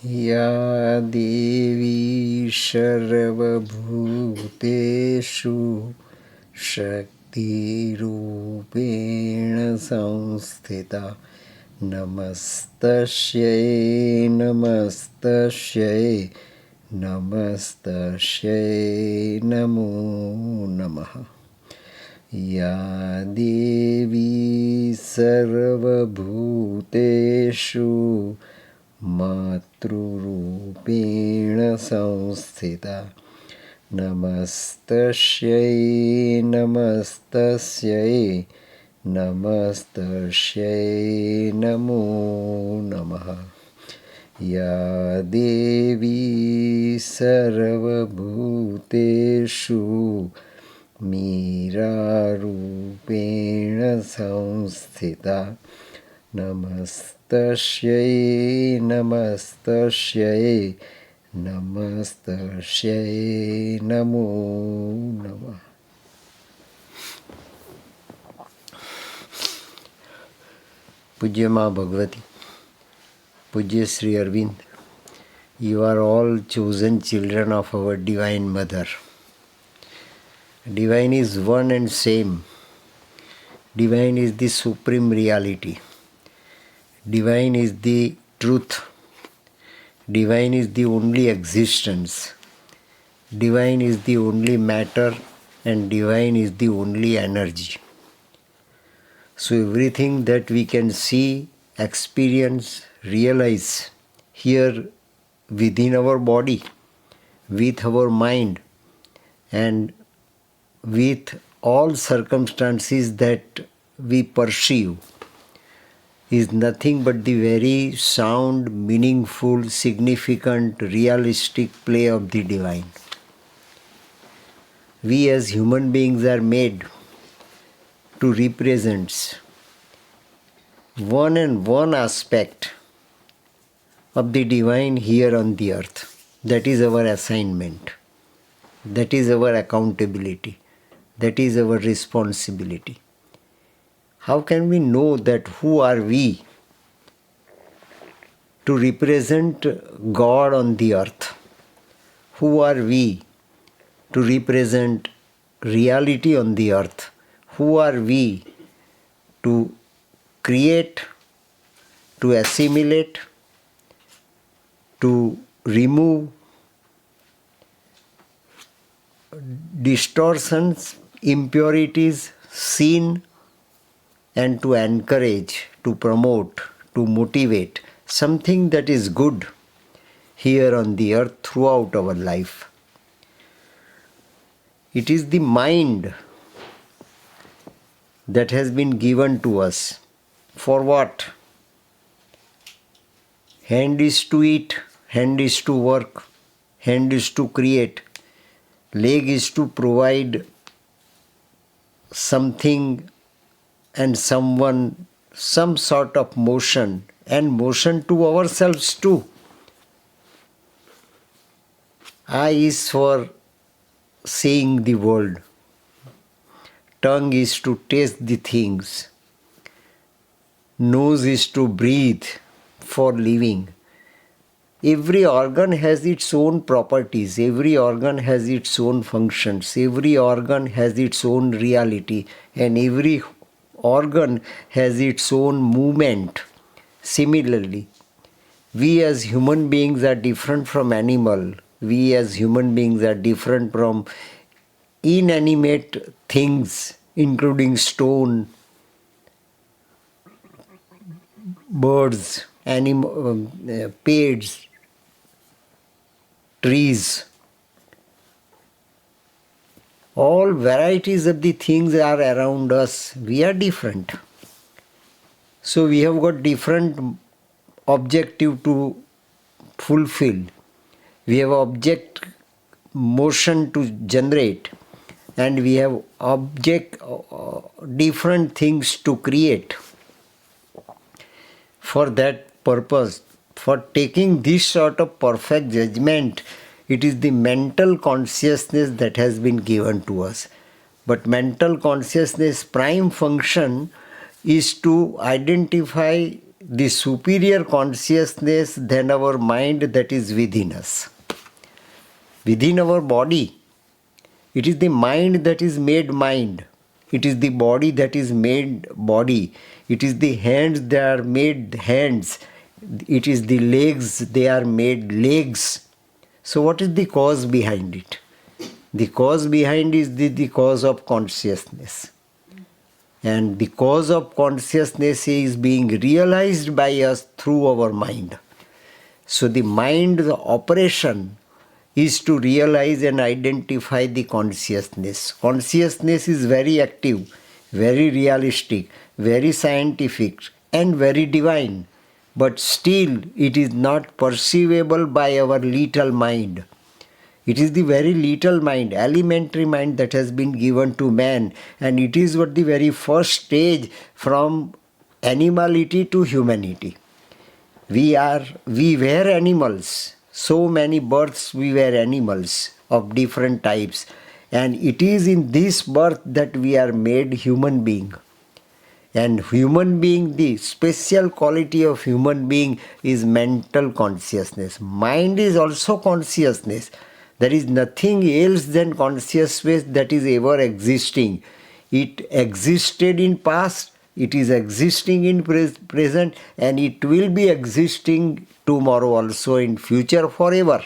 या देवी सर्वभूतेषु शक्तिरूपेण संस्थिता नमस्तस्यै नमस्तस्यै नमस्तस्यै नमो नमः। या देवी सर्वभूतेषु मातृरूपेण संस्थिता नमस्तस्यै नमस्तस्यै नमस्तस्यै नमो नमः। या देवी सर्वभूतेषु मीरारूपेण संस्थिता नमस्तस्यै नमस्तस्यै नमस्तस्यै नमो नमः। पूज्य माँ भगवती, पूज्य Sri Arvind, you are all chosen children of our Divine Mother. Divine is one and same. Divine is the supreme reality. Divine is the truth. Divine is the only existence. Divine is the only matter, and divine is the only energy. So everything that we can see, experience, realize here within our body, with our mind, and with all circumstances that we perceive is nothing but the very sound, meaningful, significant, realistic play of the divine. We as human beings are made to represent one and one aspect of the divine here on the earth. That is our assignment. That is our accountability. That is our responsibility. How can we know that who are we to represent God on the earth? Who are we to represent reality on the earth? Who are we to create, to assimilate, to remove distortions, impurities, sin, and to encourage, to promote, to motivate something that is good here on the earth throughout our life. It is the mind that has been given to us. For what? Hand is to eat, hand is to work, hand is to create, leg is to provide something and someone, some sort of motion, and motion to ourselves too. Eye is for seeing the world. Tongue is to taste the things. Nose is to breathe for living. Every organ has its own properties. Every organ has its own functions. Every organ has its own reality. And every organ has its own movement. Similarly, we as human beings are different from animal. We as human beings are different from inanimate things, including stone, birds, pears, trees. All varieties of the things are around us. We are different. So we have got different objective to fulfill. We have object motion to generate, and we have object different things to create. For that purpose, for taking this sort of perfect judgment, it is the mental consciousness that has been given to us. But mental consciousness prime function is to identify the superior consciousness than our mind that is within us. Within our body, it is the mind that is made mind. It is the body that is made body. It is the hands that are made hands. It is the legs, they are made legs. So what is the cause behind it? The cause behind is the cause of consciousness. And the cause of consciousness is being realized by us through our mind. So the mind's operation is to realize and identify the consciousness. Consciousness is very active, very realistic, very scientific, and very divine. But still it is not perceivable by our little mind. It is the very little mind, elementary mind that has been given to man, and it is what the very first stage from animality to humanity. We were animals. So many births we were animals of different types. And it is in this birth that we are made human being. And human being, the special quality of human being is mental consciousness. Mind is also consciousness. There is nothing else than consciousness that is ever existing. It existed in past, it is existing in present, and it will be existing tomorrow also, in future, forever.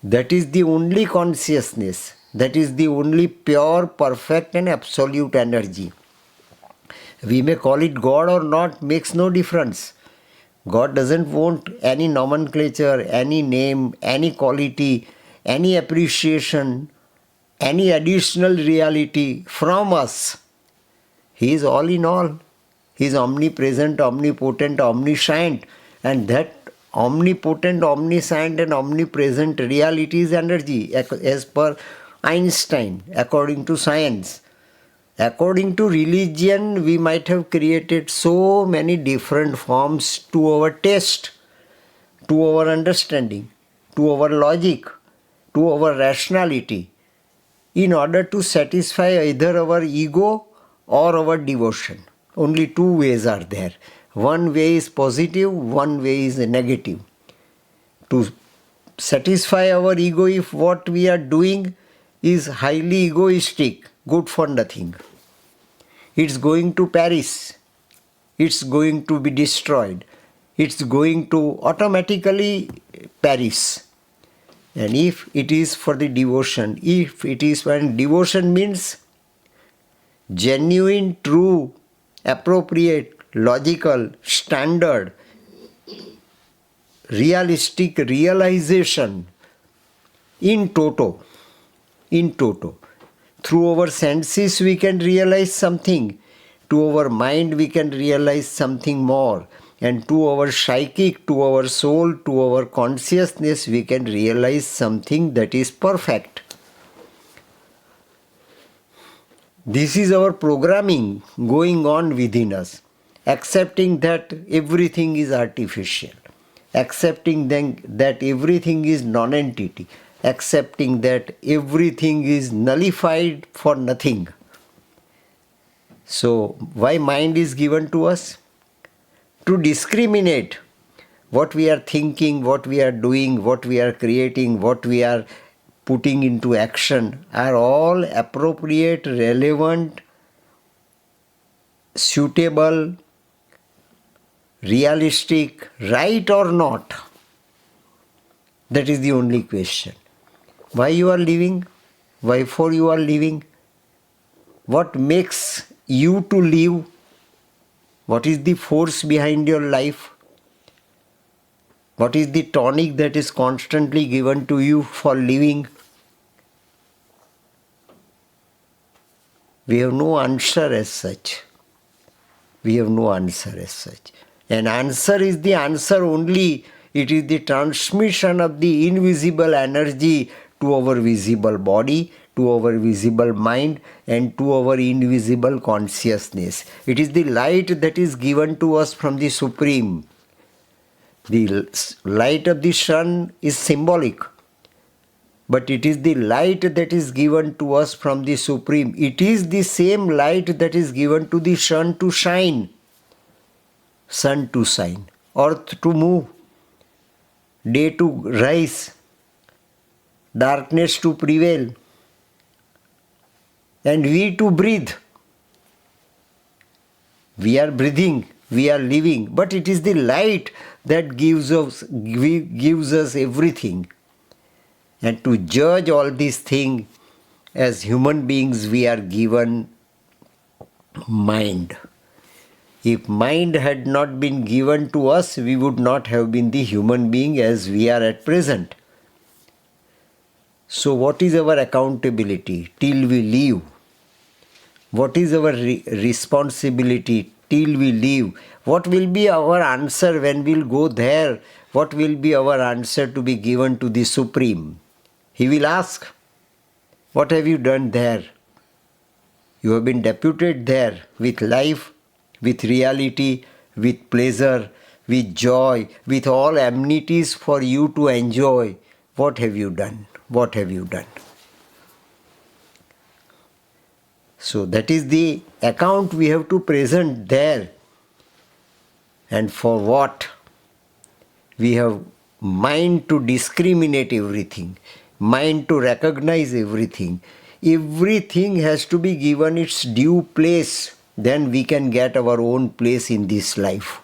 That is the only consciousness. That is the only pure, perfect and absolute energy. We may call it God or not, makes no difference. God doesn't want any nomenclature, any name, any quality, any appreciation, any additional reality from us. He is all in all. He is omnipresent, omnipotent, omniscient. And that omnipotent, omniscient and omnipresent reality is energy, as per Einstein, according to science. According to religion, we might have created so many different forms to our taste, to our understanding, to our logic, to our rationality, in order to satisfy either our ego or our devotion. Only two ways are there. One way is positive, one way is negative. To satisfy our ego, if what we are doing is highly egoistic, good for nothing. It's going to perish. It's going to be destroyed. It's going to automatically perish. And if it is for the devotion, if it is when devotion means genuine, true, appropriate, logical, standard, realistic realization in toto. Through our senses we can realize something. To our mind we can realize something more. And to our psychic, to our soul, to our consciousness we can realize something that is perfect. This is our programming going on within us. Accepting that everything is artificial. Accepting then that everything is non-entity. Accepting that everything is nullified for nothing. So, why mind is given to us? To discriminate what we are thinking, what we are doing, what we are creating, what we are putting into action are all appropriate, relevant, suitable, realistic, right or not. That is the only question. Why you are living? Why for you are living? What makes you to live? What is the force behind your life? What is the tonic that is constantly given to you for living? We have no answer as such. We have no answer as such. An answer is the answer only. It is the transmission of the invisible energy to our visible body, to our visible mind, and to our invisible consciousness. It is the light that is given to us from the Supreme. The light of the sun is symbolic, but it is the light that is given to us from the Supreme. It is the same light that is given to the sun to shine. sun to shine, earth to move, day to rise, darkness to prevail, and we to breathe. We are breathing, we are living, but it is the light that gives us everything. And to judge all these things, as human beings, we are given mind. If mind had not been given to us, we would not have been the human being as we are at present. So what is our accountability till we leave? What is our responsibility till we leave? What will be our answer when we'll go there? What will be our answer to be given to the Supreme? He will ask, what have you done there? You have been deputed there with life, with reality, with pleasure, with joy, with all amenities for you to enjoy. What have you done? What have you done? So that is the account we have to present there. And for what? We have mind to discriminate everything, mind to recognize everything. Everything has to be given its due place. Then we can get our own place in this life.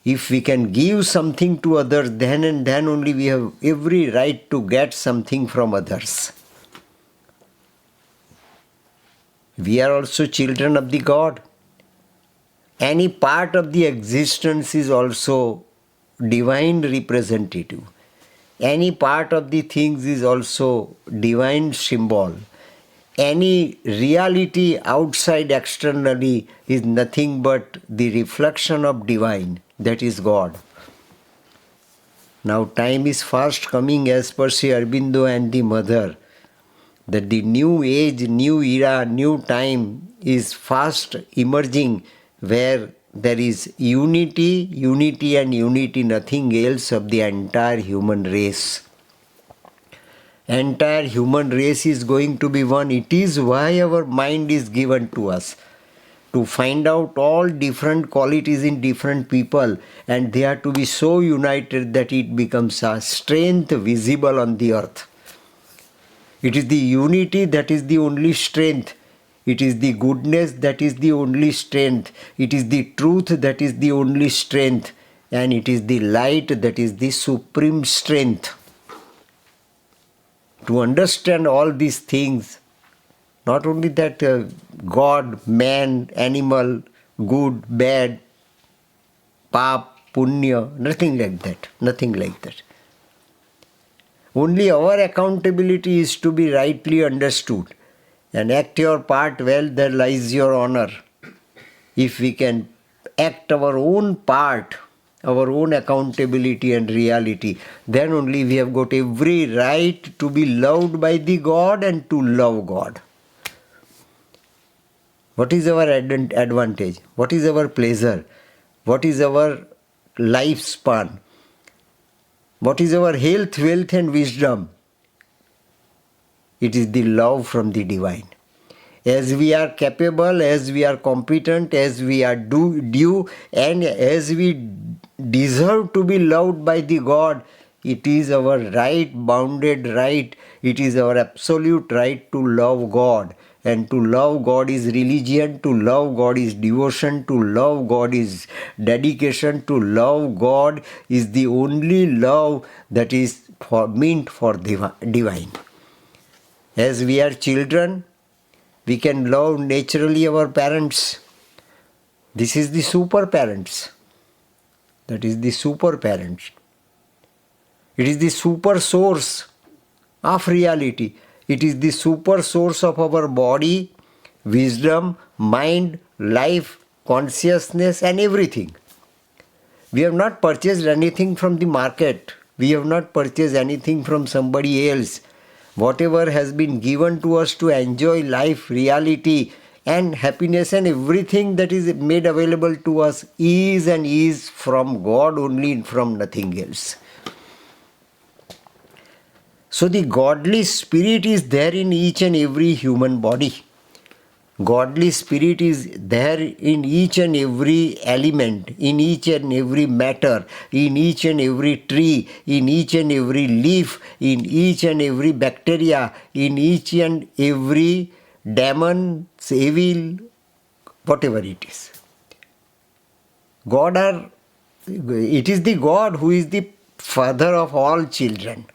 If we can give something to others, then and then only we have every right to get something from others. We are also children of the God. Any part of the existence is also divine representative. Any part of the things is also divine symbol. Any reality outside externally is nothing but the reflection of divine, that is God. Now time is fast coming, as per Sri Aurobindo and the Mother, that the new age, new era, new time is fast emerging, where there is unity, and unity, nothing else, of the entire human race. Entire human race is going to be one. It is why our mind is given to us, to find out all different qualities in different people, and they are to be so united that it becomes a strength visible on the earth. It is the unity that is the only strength. It is the goodness that is the only strength. It is the truth that is the only strength. And it is the light that is the supreme strength. To understand all these things, not only that God, man, animal, good, bad, pap, punya, nothing like that. Nothing like that. Only our accountability is to be rightly understood. And act your part well, there lies your honor. If we can act our own part, our own accountability and reality, then only we have got every right to be loved by the God and to love God. What is our advantage? What is our pleasure? What is our lifespan? What is our health, wealth and wisdom? It is the love from the divine. As we are capable, as we are competent, as we are due, and as we deserve to be loved by the God, it is our right, bounded right, it is our absolute right to love God. And to love God is religion, to love God is devotion, to love God is dedication, to love God is the only love that is meant for divine. As we are children, we can love naturally our parents. This is the super parents. That is the super parents. It is the super source of reality. It is the super source of our body, wisdom, mind, life, consciousness and everything. We have not purchased anything from the market. We have not purchased anything from somebody else. Whatever has been given to us to enjoy life, reality and happiness and everything that is made available to us is from God only, from nothing else. So the godly spirit is there in each and every human body. Godly spirit is there in each and every element, in each and every matter, in each and every tree, in each and every leaf, in each and every bacteria, in each and every demon, evil, whatever it is. It is the God who is the father of all children.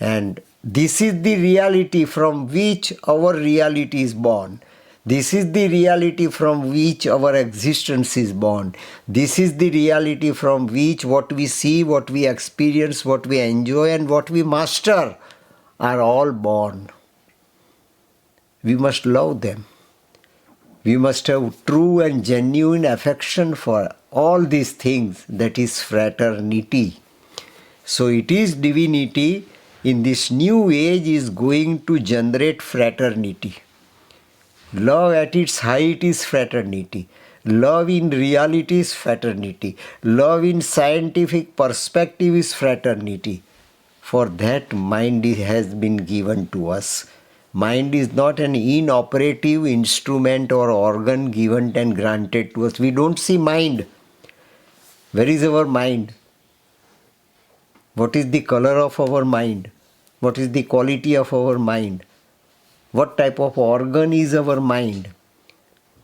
And this is the reality from which our reality is born. This is the reality from which our existence is born. This is the reality from which what we see, what we experience, what we enjoy, and what we master are all born. We must love them. We must have true and genuine affection for all these things, that is fraternity. So it is divinity in this new age is going to generate fraternity. Love at its height is fraternity. Love in reality is fraternity. Love in scientific perspective is fraternity. For that mind has been given to us. Mind is not an inoperative instrument or organ given and granted to us. We don't see mind. Where is our mind? What is the color of our mind? What is the quality of our mind? What type of organ is our mind?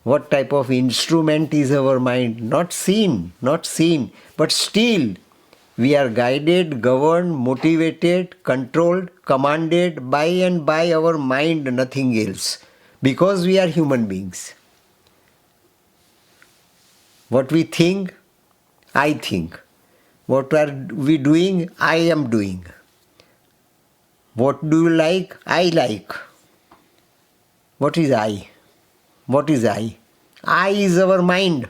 What type of instrument is our mind? Not seen, but still we are guided, governed, motivated, controlled, commanded by and by our mind, nothing else, because we are human beings. What we think, I think. What are we doing? I am doing. What do you like? I like. What is I? What is I? I is our mind.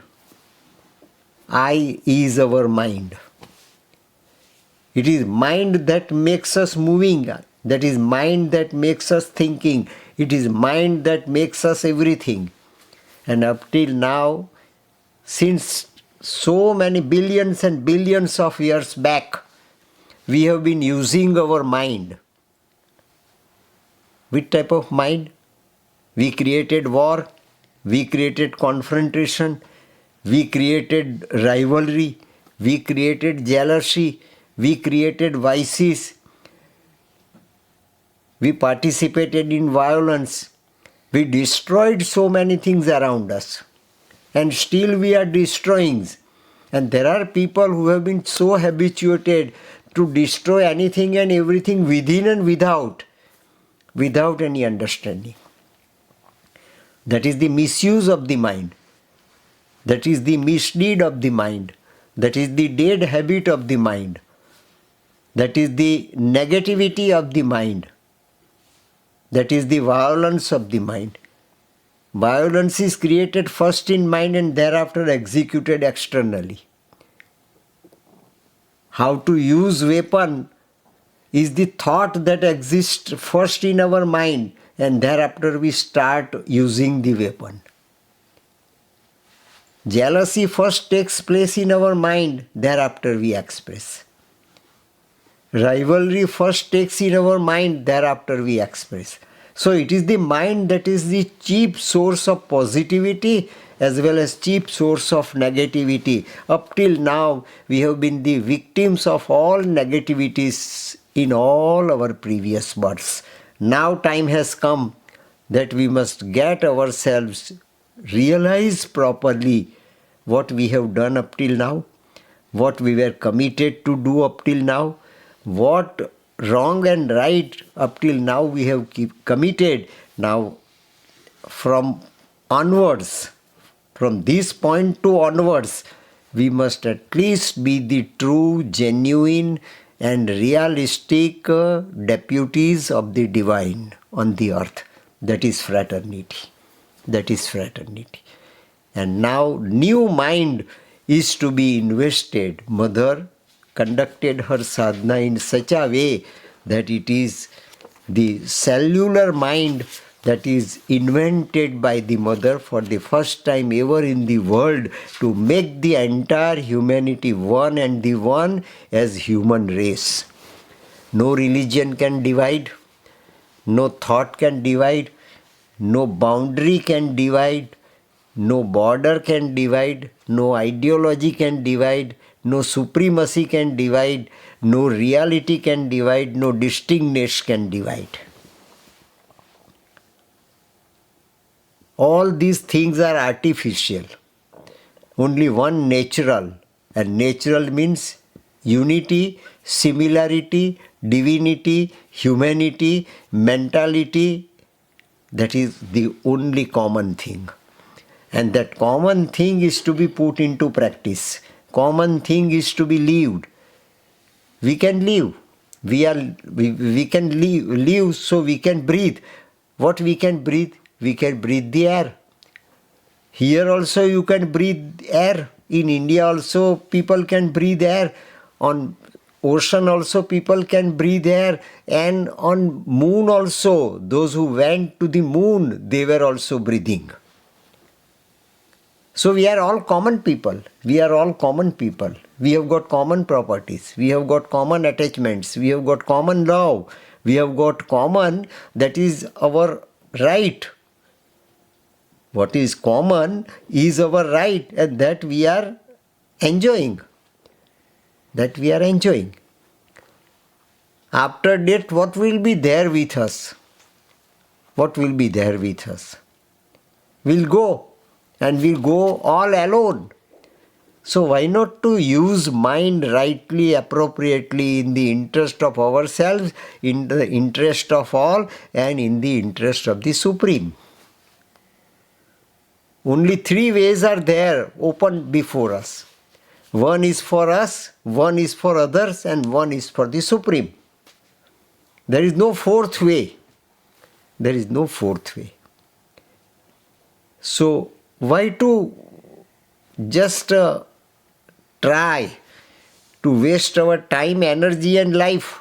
I is our mind. It is mind that makes us moving. That is mind that makes us thinking. It is mind that makes us everything. And up till now, since so many billions and billions of years back, we have been using our mind. Which type of mind? We created war, we created confrontation, we created rivalry, we created jealousy, we created vices, we participated in violence, we destroyed so many things around us, and still we are destroying. And there are people who have been so habituated to destroy anything and everything within and without any understanding. That is the misuse of the mind. That is the misdeed of the mind. That is the dead habit of the mind. That is the negativity of the mind. That is the violence of the mind. Violence is created first in mind and thereafter executed externally. How to use weapon is the thought that exists first in our mind, and thereafter we start using the weapon. Jealousy first takes place in our mind, thereafter we express. Rivalry first takes in our mind, thereafter we express. So it is the mind that is the chief source of positivity as well as chief source of negativity. Up till now, we have been the victims of all negativities in all our previous births. Now time has come that we must get ourselves realize properly what we have done up till now, what we were committed to do up till now, what wrong and right up till now we have committed. Now from this point to onwards, we must at least be the true, genuine and realistic deputies of the divine on the earth. That is fraternity. That is fraternity. And now new mind is to be invested. Mother conducted her sadhana in such a way that it is the cellular mind that is invented by the mother for the first time ever in the world to make the entire humanity one and the one as human race. No religion can divide, no thought can divide, No boundary can divide, no border can divide, no ideology can divide, no supremacy can divide, no reality can divide, no distinctness can divide. All these things are artificial. Only one natural, and natural means unity, similarity, divinity, humanity, mentality. That is the only common thing. And that common thing is to be put into practice. Common thing is to be lived. We can live. We can live so we can breathe. What we can breathe? We can breathe the air. Here also you can breathe air. In India also people can breathe air. On ocean also people can breathe air. And on moon also, those who went to the moon, they were also breathing. So we are all common people. We are all common people. We have got common properties. We have got common attachments. We have got common love. We have got common, that is our right. What is common is our right, and that we are enjoying. That we are enjoying. After that, what will be there with us? What will be there with us? We'll go, and we'll go all alone. So why not to use mind rightly, appropriately, in the interest of ourselves, in the interest of all, and in the interest of the Supreme? Only three ways are there open before us. One is for us, one is for others, and one is for the Supreme. There is no fourth way. There is no fourth way. So why to just try to waste our time, energy and life?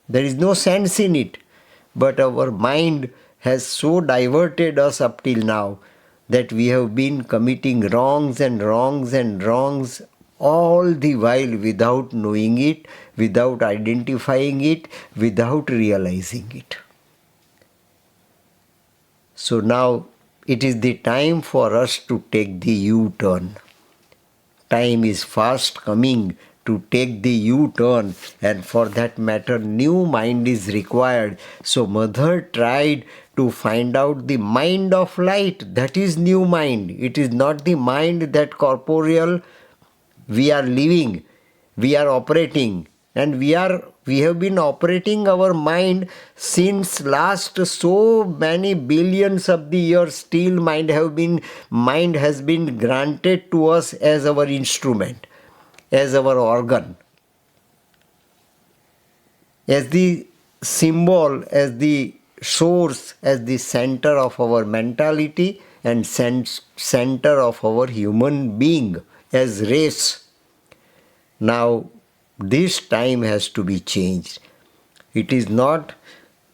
There is no sense in it. But our mind has so diverted us up till now that we have been committing wrongs and wrongs and wrongs all the while without knowing it, without identifying it, without realizing it. So now it is the time for us to take the U-turn. Time is fast coming to take the U-turn, and for that matter new mind is required. So Mother tried to find out the mind of light. That is new mind. It is not the mind that corporeal we are living, we are operating, and we have been operating our mind since last so many billions of the years. Still mind has been granted to us as our instrument, as our organ, as the symbol, as the source, as the center of our mentality and center of our human being as race. Now this time has to be changed. It is not,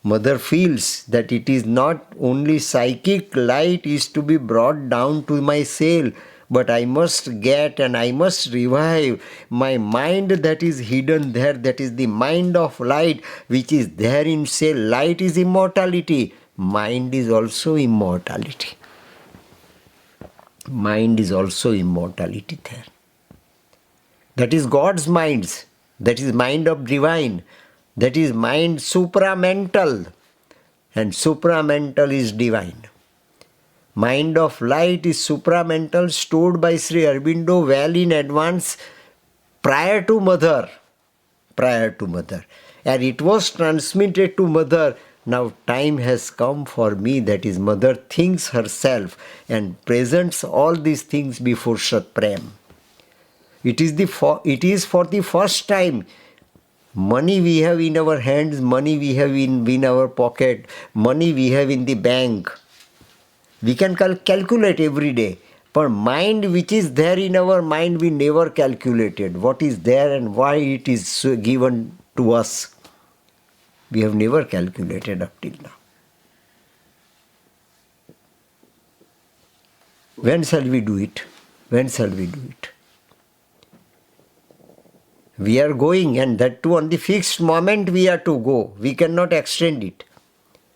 Mother feels that it is not only psychic light is to be brought down to my cell, but I must get and I must revive my mind that is hidden there, that is the mind of light which is there in cell. Light is immortality. Mind is also immortality. Mind is also immortality there. That is God's minds. That is mind of divine. That is mind supramental. And supramental is divine. Mind of light is supramental, stored by Sri Aurobindo well in advance, prior to Mother. Prior to Mother. And it was transmitted to Mother. Now time has come for me, that is Mother thinks herself and presents all these things before Satprem. It is for the first time. Money we have in our hands, money we have in our pocket, money we have in the bank. We can calculate every day. But mind which is there in our mind, we never calculated. What is there and why it is given to us. We have never calculated up till now. When shall we do it? When shall we do it? We are going, and that too on the fixed moment we are to go. We cannot extend it.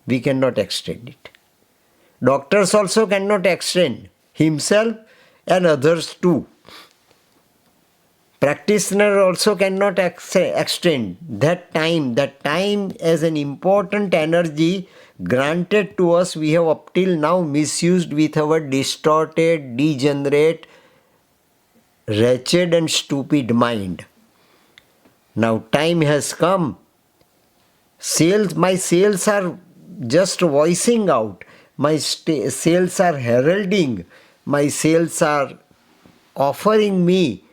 We cannot extend it. Doctors also cannot extend himself and others too. Practitioner also cannot extend that time. That time as an important energy granted to us, we have up till now misused with our distorted, degenerate, wretched and stupid mind. Now time has come. My sales are just voicing out. My sales are heralding. My sales are offering me.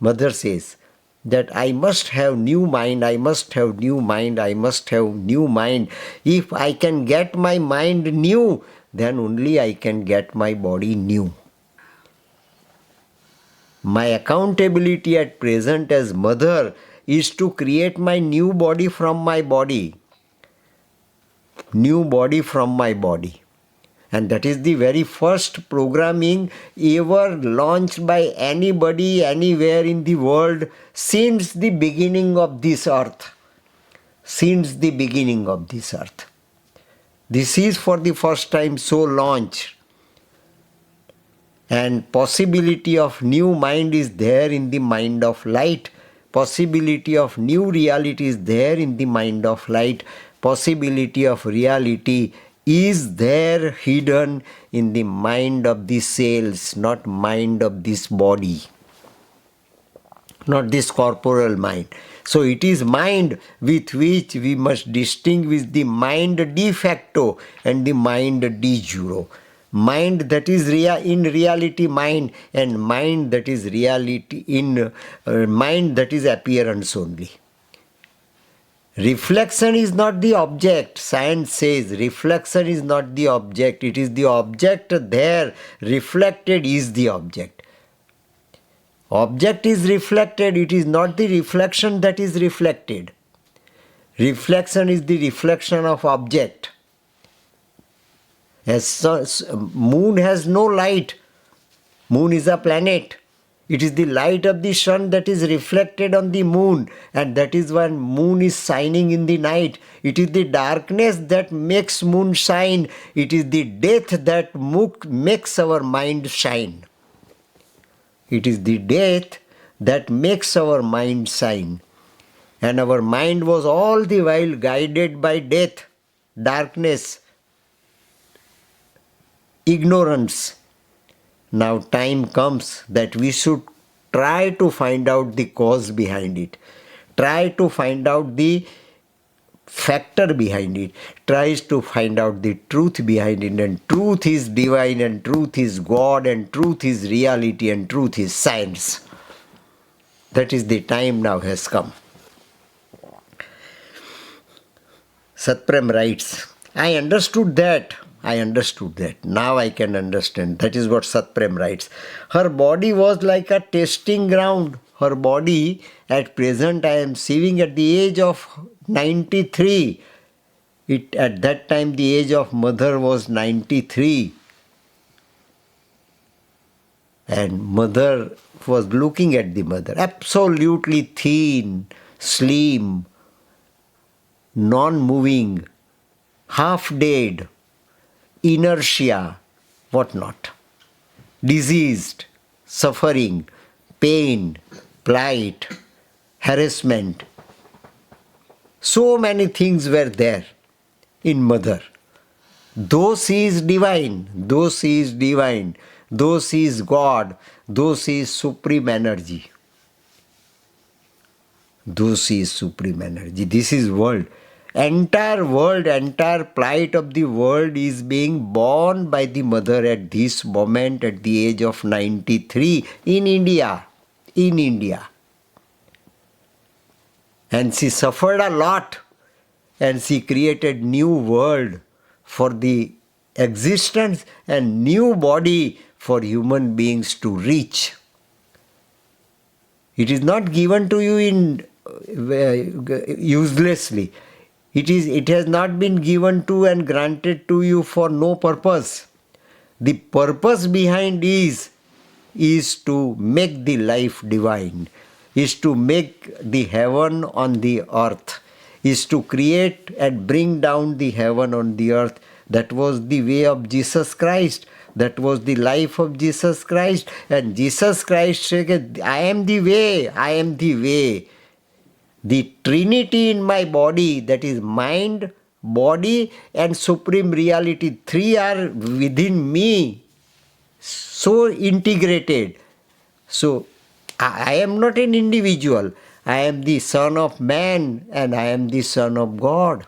Mother says that I must have new mind, I must have new mind, I must have new mind. If I can get my mind new, then only I can get my body new. My accountability at present as mother is to create my new body from my body. New body from my body. And that is the very first programming ever launched by anybody anywhere in the world since the beginning of this earth. Since the beginning of this earth. This is for the first time so launched. And possibility of new mind is there in the mind of light. Possibility of new reality is there in the mind of light. Possibility of reality is there hidden in the mind of the cells, not mind of this body, not this corporeal mind. So it is mind with which we must distinguish the mind de facto and the mind de jure. Mind that is in reality mind, and mind that is reality in mind that is appearance only. Reflection is not the object. Science says reflection is not the object. It is the object there. Reflected is the object. Object is reflected. It is not the reflection that is reflected. Reflection is the reflection of object. As moon has no light. Moon is a planet. It is the light of the sun that is reflected on the moon, and that is when moon is shining in the night. It is the darkness that makes moon shine. It is the death that makes our mind shine. It is the death that makes our mind shine. And our mind was all the while guided by death, darkness, ignorance. Now time comes that we should try to find out the cause behind it. Try to find out the factor behind it. Tries to find out the truth behind it. And truth is divine, and truth is God, and truth is reality, and truth is science. That is the time now has come. Satprem writes, I understood that. Now I can understand. That is what Satprem writes. Her body was like a testing ground. Her body, at present I am seeing at the age of 93. At that time the age of mother was 93. And mother was looking at the mother. Absolutely thin, slim, non-moving, half dead, inertia, whatnot, diseased, suffering, pain, plight, harassment. So many things were there in mother. Though she is divine, though she is God, though she is supreme energy. This is world. Entire plight of the world is being borne by the mother at this moment at the age of 93 in India. And she suffered a lot, and she created new world for the existence and new body for human beings to reach. It is not given to you in uselessly. It has not been given to and granted to you for no purpose. The purpose behind is to make the life divine, is to make the heaven on the earth, is to create and bring down the heaven on the earth. That was the way of Jesus Christ. That was the life of Jesus Christ. And Jesus Christ said, I am the way, I am the way. The Trinity in my body, that is mind, body and supreme reality, three are within me, so integrated. So I am not an individual. I am the Son of Man and I am the Son of God.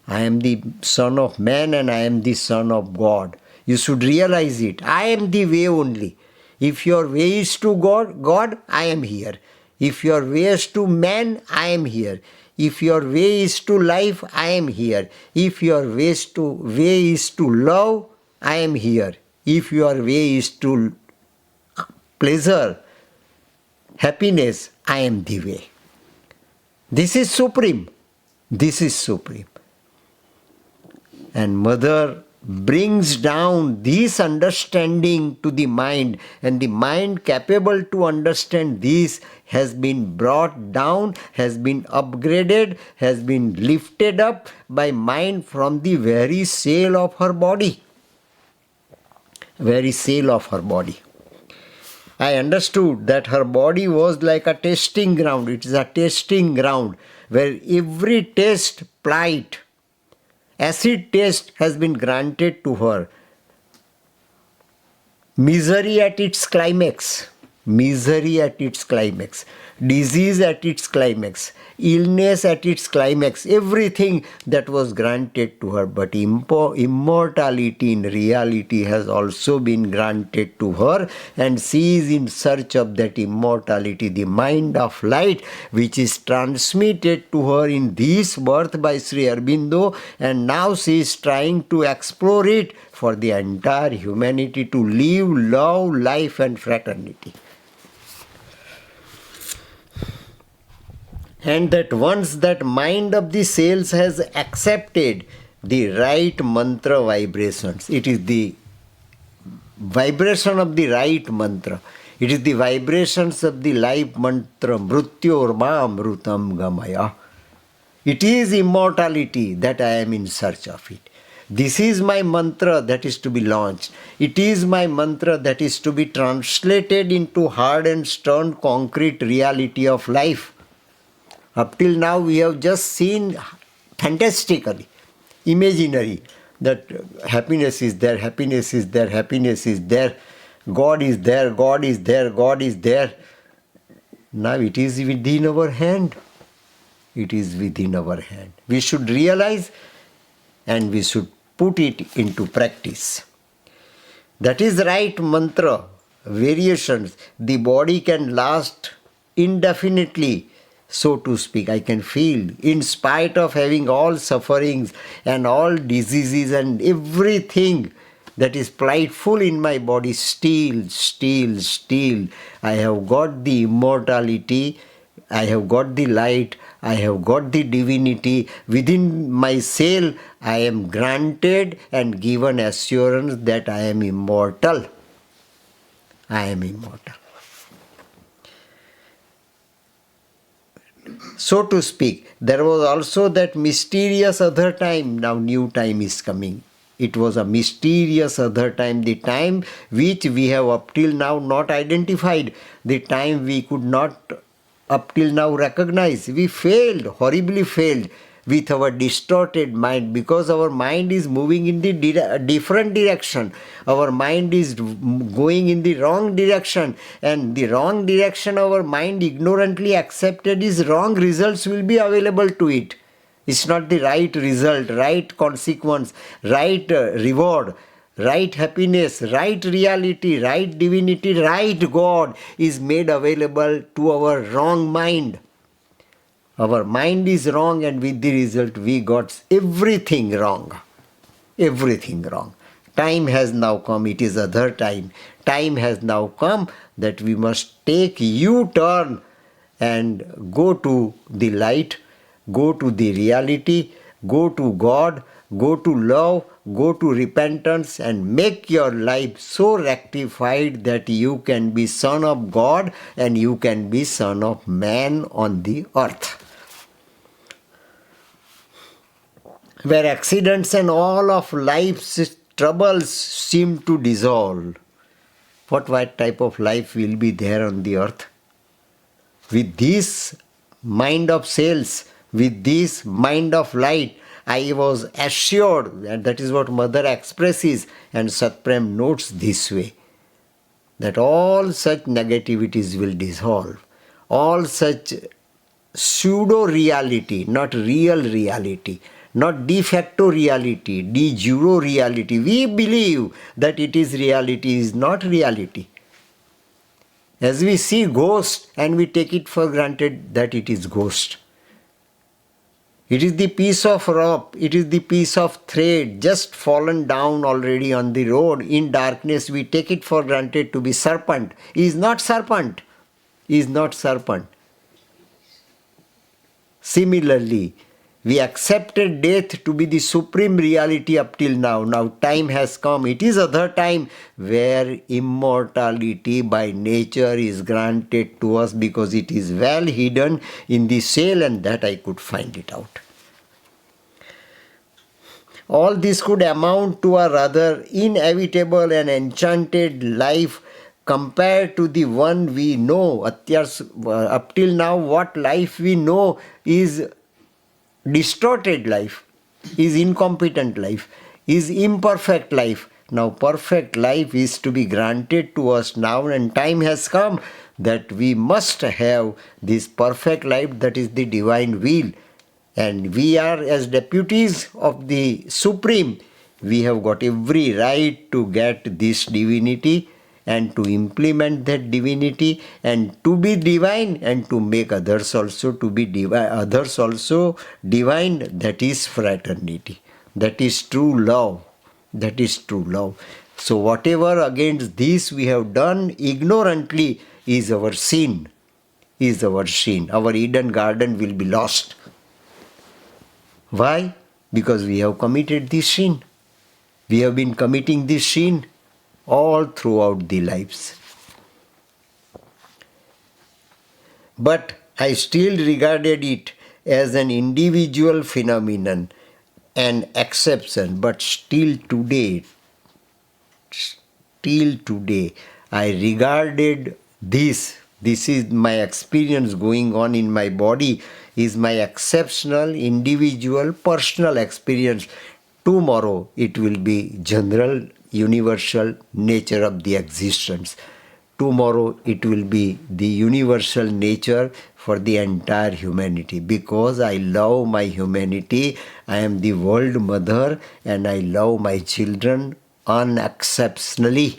I am the Son of Man and I am the Son of God. You should realize it. I am the way only. If your way is to God, I am here. If your way is to man, I am here. If your way is to life, I am here. If your way is to love, I am here. If your way is to pleasure, happiness, I am the way. This is supreme. This is supreme. And Mother brings down this understanding to the mind, and the mind capable to understand this has been brought down, has been upgraded, has been lifted up by mind from the very cell of her body. Very cell of her body. I understood that her body was like a testing ground. It is a testing ground where every test plight, acid test has been granted to her. Misery at its climax. Misery at its climax. Disease at its climax. Illness at its climax. Everything that was granted to her. But immortality in reality has also been granted to her, and she is in search of that immortality, the mind of light, which is transmitted to her in this birth by Sri Aurobindo, and now she is trying to explore it for the entire humanity to live, love, life and fraternity. And that once that mind of the cells has accepted the right mantra vibrations, it is the vibration of the right mantra. It is the vibrations of the life mantra, Mrityorma Amrutam Gamaya. It is immortality that I am in search of it. This is my mantra that is to be launched. It is my mantra that is to be translated into hard and stern concrete reality of life. Up till now we have just seen fantastically, imaginary, that happiness is there, happiness is there, happiness is there, God is there, God is there, God is there. Now it is within our hand. It is within our hand. We should realize and we should put it into practice. That is right mantra, variations. The body can last indefinitely, so to speak. I can feel, in spite of having all sufferings and all diseases and everything that is plightful in my body, still, I have got the immortality, I have got the light, I have got the divinity within my cell. I am granted and given assurance that I am immortal. I am immortal. So to speak, there was also that mysterious other time. Now new time is coming. It was a mysterious other time, the time which we have up till now not identified, the time we could not up till now recognize. We failed, horribly failed with our distorted mind, because our mind is moving in the different direction. Our mind is going in the wrong direction, and the wrong direction our mind ignorantly accepted is wrong results will be available to it. It's not the right result, right consequence, right reward, right happiness, right reality, right divinity, right God is made available to our wrong mind. Our mind is wrong, and with the result we got everything wrong. Everything wrong. Time has now come. It is other time. Time has now come that we must take U-turn and go to the light, go to the reality, go to God, go to love, go to repentance, and make your life so rectified that you can be son of God and you can be son of man on the earth. where accidents and all of life's troubles seem to dissolve. What type of life will be there on the earth? With this mind of cells, with this mind of light, I was assured, and that is what Mother expresses, and Satprem notes this way, that all such negativities will dissolve. All such pseudo-reality, not real reality, not de facto reality, de jure reality. We believe that it is reality, is not reality. As we see ghost and we take it for granted that it is ghost. It is the piece of rope, it is the piece of thread just fallen down already on the road. In darkness we take it for granted to be serpent. Is not serpent. Is not serpent. Similarly, we accepted death to be the supreme reality up till now. Now time has come. It is other time where immortality by nature is granted to us because it is well hidden in the cell, and that I could find it out. All this could amount to a rather inevitable and enchanted life compared to the one we know. Up till now, what life we know is distorted life, is incompetent life, is imperfect life. Now perfect life is to be granted to us now, and time has come that we must have this perfect life, that is the divine will. And we are, as deputies of the Supreme, we have got every right to get this divinity and to implement that divinity and to be divine and to make others also to be divine, others also divine. That is fraternity. That is true love. That is true love. So whatever against this we have done ignorantly is our sin. Is our sin. Our Eden garden will be lost. Why? Because we have committed this sin. We have been committing this sin all throughout the lives. But I still regarded it as an individual phenomenon, an exception. But still today, I regarded this is my experience going on in my body, is my exceptional, individual, personal experience. Tomorrow it will be general, universal nature of the existence. Tomorrow it will be the universal nature for the entire humanity. Because I love my humanity, I am the world mother and I love my children unexceptionally.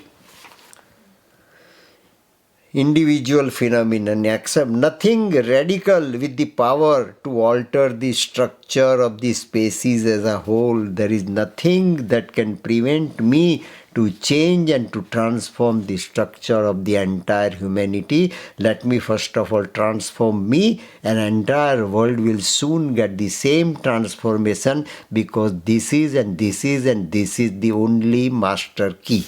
Individual phenomenon, accept nothing radical with the power to alter the structure of the species as a whole. There is nothing that can prevent me to change and to transform the structure of the entire humanity. Let me first of all transform me, and entire world will soon get the same transformation, because this is the only master key.